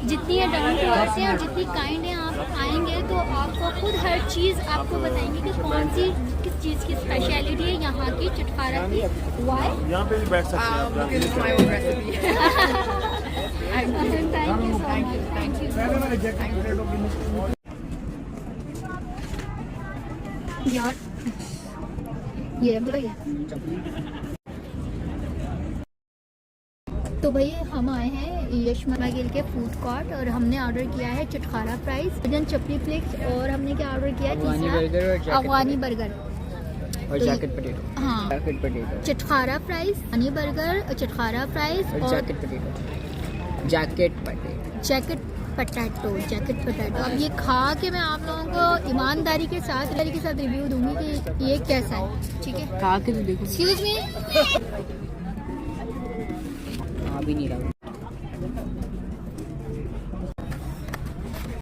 जितनी है down to earth है और जितनी काइंड है, आप आएंगे तो आपको खुद हर चीज़ आपको बताएंगे कि कौन सी किस चीज़ की स्पेशलिटी है यहाँ की चटखारा की। वाई यहाँ पे भी बैठ सकते हैं आप, Because it's my own recipe. Thank you so much, thank you. यार ये भैया, तो भैया हम आए हैं यशमा गिल के फूड कोर्ट और हमने ऑर्डर किया है चटखारा फ्राइज, चिकन चपली फ्लिक्स और हमने क्या ऑर्डर किया है, अफगानी बर्गर और जैकेट पोटैटो। हाँ, jacket potato. चटखारा fries, Honey burger, चटखारा fries और jacket potato. Jacket potato. Jacket potato. अब ये खा के मैं आप लोगों को ईमानदारी के साथ रिव्यू दूंगी कि ये कैसा है, ठीक है? खा के तो देखो। एक्सक्यूज मी, आ भी नहीं रहा।